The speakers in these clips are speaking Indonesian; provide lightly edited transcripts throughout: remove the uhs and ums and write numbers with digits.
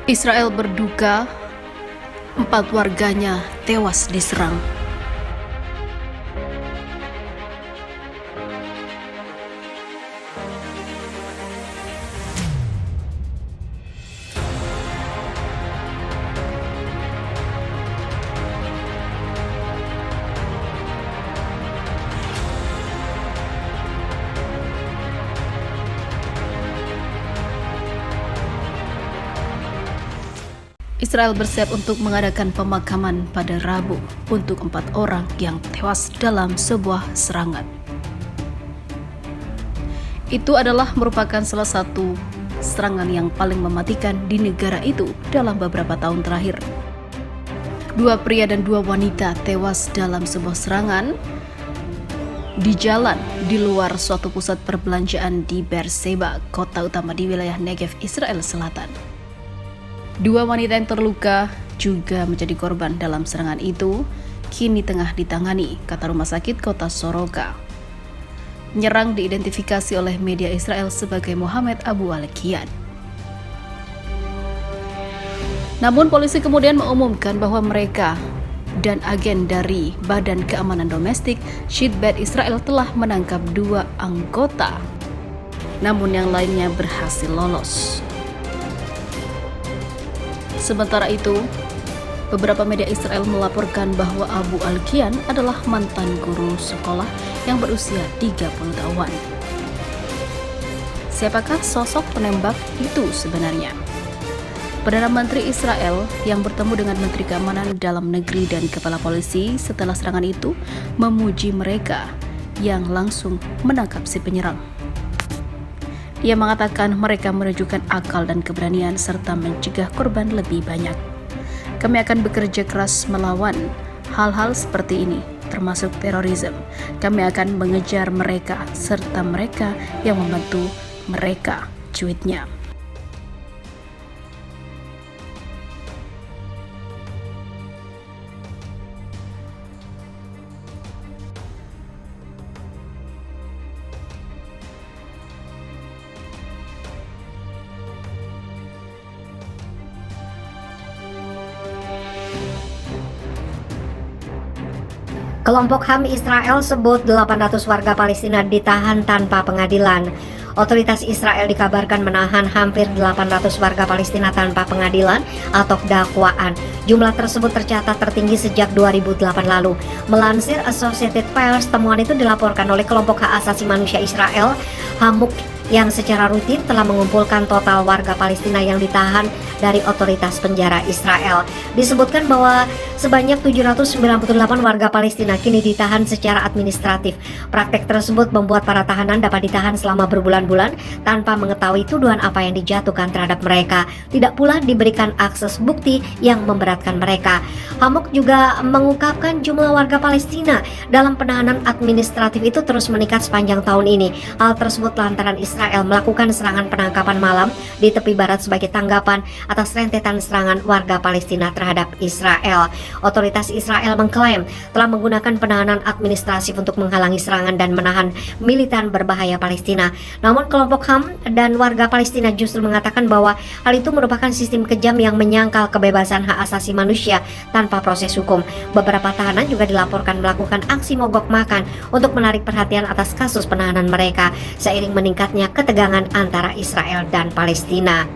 Israel berduka, 4 warganya tewas diserang. Israel bersiap untuk mengadakan pemakaman pada Rabu untuk 4 orang yang tewas dalam sebuah serangan. Itu adalah merupakan salah satu serangan yang paling mematikan di negara itu dalam beberapa tahun terakhir. 2 pria dan 2 wanita tewas dalam sebuah serangan di jalan di luar suatu pusat perbelanjaan di Beersheba, kota utama di wilayah Negev, Israel Selatan. 2 wanita yang terluka juga menjadi korban dalam serangan itu, kini tengah ditangani, kata Rumah Sakit Kota Soroka. Penyerang diidentifikasi oleh media Israel sebagai Mohamed Abu Al-Kiyan. Namun polisi kemudian mengumumkan bahwa mereka dan agen dari Badan Keamanan Domestik Shin Bet Israel telah menangkap 2 anggota, namun yang lainnya berhasil lolos. Sementara itu, beberapa media Israel melaporkan bahwa Abu Al-Kiyan adalah mantan guru sekolah yang berusia 30 tahun. Siapakah sosok penembak itu sebenarnya? Perdana Menteri Israel yang bertemu dengan Menteri Keamanan Dalam Negeri dan Kepala Polisi setelah serangan itu memuji mereka yang langsung menangkap si penyerang. Ia mengatakan mereka menunjukkan akal dan keberanian serta mencegah korban lebih banyak. Kami akan bekerja keras melawan hal-hal seperti ini, termasuk terorisme. Kami akan mengejar mereka serta mereka yang membantu mereka, cuitnya. Kelompok HAM Israel sebut 800 warga Palestina ditahan tanpa pengadilan. Otoritas Israel dikabarkan menahan hampir 800 warga Palestina tanpa pengadilan atau dakwaan. Jumlah tersebut tercatat tertinggi sejak 2008 lalu. Melansir Associated Press, temuan itu dilaporkan oleh kelompok hak asasi manusia Israel, Hamuk, yang secara rutin telah mengumpulkan total warga Palestina yang ditahan dari otoritas penjara Israel. Disebutkan bahwa sebanyak 798 warga Palestina kini ditahan secara administratif. Praktek tersebut membuat para tahanan dapat ditahan selama berbulan-bulan tanpa mengetahui tuduhan apa yang dijatuhkan terhadap mereka. Tidak pula diberikan akses bukti yang memberatkan mereka. Hamuk juga mengungkapkan jumlah warga Palestina dalam penahanan administratif itu terus meningkat sepanjang tahun ini. Hal tersebut lantaran Israel melakukan serangan penangkapan malam di tepi barat sebagai tanggapan atas rentetan serangan warga Palestina terhadap Israel. Otoritas Israel mengklaim telah menggunakan penahanan administratif untuk menghalangi serangan dan menahan militan berbahaya Palestina. Namun kelompok HAM dan warga Palestina justru mengatakan bahwa hal itu merupakan sistem kejam yang menyangkal kebebasan hak asasi manusia tanpa proses hukum. Beberapa tahanan juga dilaporkan melakukan aksi mogok makan untuk menarik perhatian atas kasus penahanan mereka seiring meningkatnya ketegangan antara Israel dan Palestina.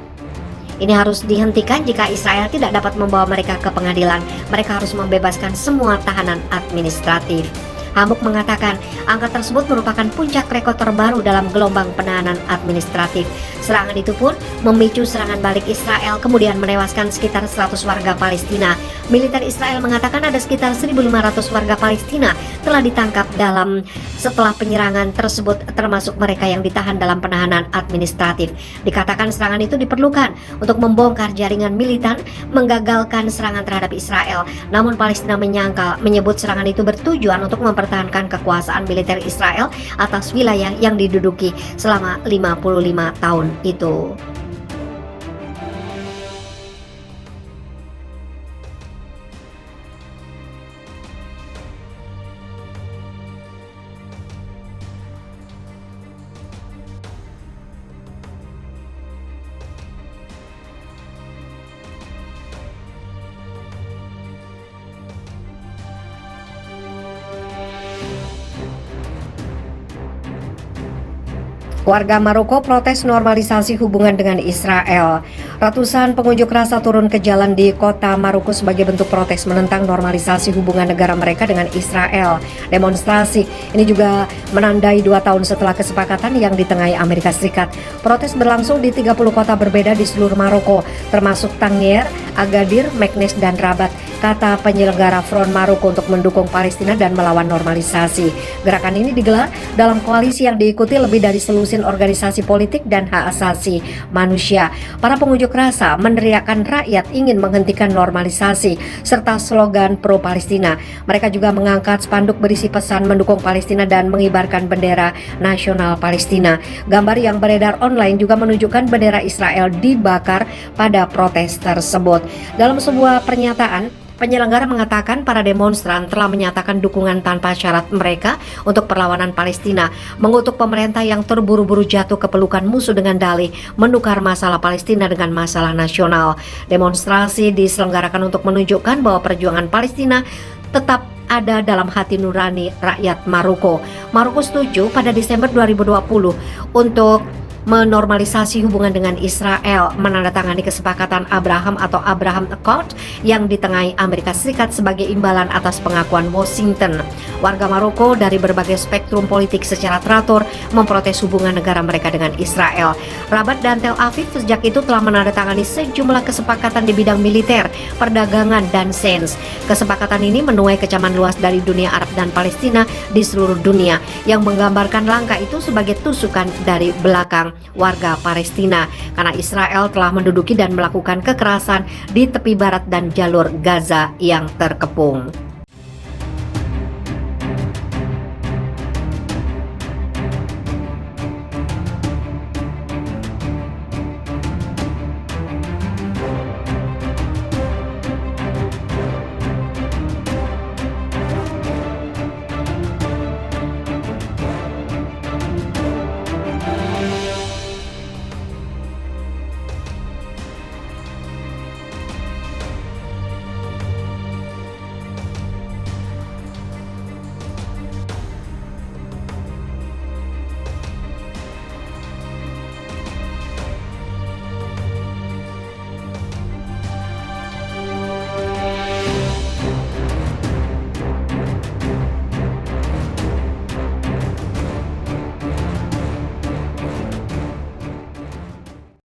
Ini harus dihentikan jika Israel tidak dapat membawa mereka ke pengadilan. Mereka harus membebaskan semua tahanan administratif. Hamuk mengatakan angka tersebut merupakan puncak rekor terbaru dalam gelombang penahanan administratif. Serangan itu pun memicu serangan balik Israel, kemudian menewaskan sekitar 100 warga Palestina. Militer Israel mengatakan ada sekitar 1.500 warga Palestina telah ditangkap setelah penyerangan tersebut, termasuk mereka yang ditahan dalam penahanan administratif. Dikatakan serangan itu diperlukan untuk membongkar jaringan militan menggagalkan serangan terhadap Israel. Namun Palestina menyebut serangan itu bertujuan untuk mempertahankan kekuasaan militer Israel atas wilayah yang diduduki selama 55 tahun itu. Warga Maroko protes normalisasi hubungan dengan Israel. Ratusan pengunjuk rasa turun ke jalan di kota Maroko sebagai bentuk protes menentang normalisasi hubungan negara mereka dengan Israel. Demonstrasi ini juga menandai 2 tahun setelah kesepakatan yang ditengahi Amerika Serikat. Protes berlangsung di 30 kota berbeda di seluruh Maroko, termasuk Tangier, Agadir, Meknes, dan Rabat, kata penyelenggara Front Maroko untuk mendukung Palestina dan melawan normalisasi. Gerakan ini digelar dalam koalisi yang diikuti lebih dari selusin organisasi politik dan hak asasi manusia. Para pengunjuk rasa meneriakkan rakyat ingin menghentikan normalisasi serta slogan pro-Palestina. Mereka juga mengangkat spanduk berisi pesan mendukung Palestina dan mengibarkan bendera nasional Palestina. Gambar yang beredar online juga menunjukkan bendera Israel dibakar pada protes tersebut. Dalam sebuah pernyataan, penyelenggara mengatakan para demonstran telah menyatakan dukungan tanpa syarat mereka untuk perlawanan Palestina, mengutuk pemerintah yang terburu-buru jatuh ke pelukan musuh dengan dalih menukar masalah Palestina dengan masalah nasional. Demonstrasi diselenggarakan untuk menunjukkan bahwa perjuangan Palestina tetap ada dalam hati nurani rakyat Maroko. Maroko setuju pada Desember 2020 untuk menormalisasi hubungan dengan Israel, menandatangani kesepakatan Abraham atau Abraham Accord yang ditengahi Amerika Serikat sebagai imbalan atas pengakuan Washington. Warga Maroko dari berbagai spektrum politik secara teratur memprotes hubungan negara mereka dengan Israel. Rabat dan Tel Aviv sejak itu telah menandatangani sejumlah kesepakatan di bidang militer, perdagangan, dan sains. Kesepakatan ini menuai kecaman luas dari dunia Arab dan Palestina di seluruh dunia yang menggambarkan langkah itu sebagai tusukan dari belakang warga Palestina karena Israel telah menduduki dan melakukan kekerasan di tepi barat dan jalur Gaza yang terkepung.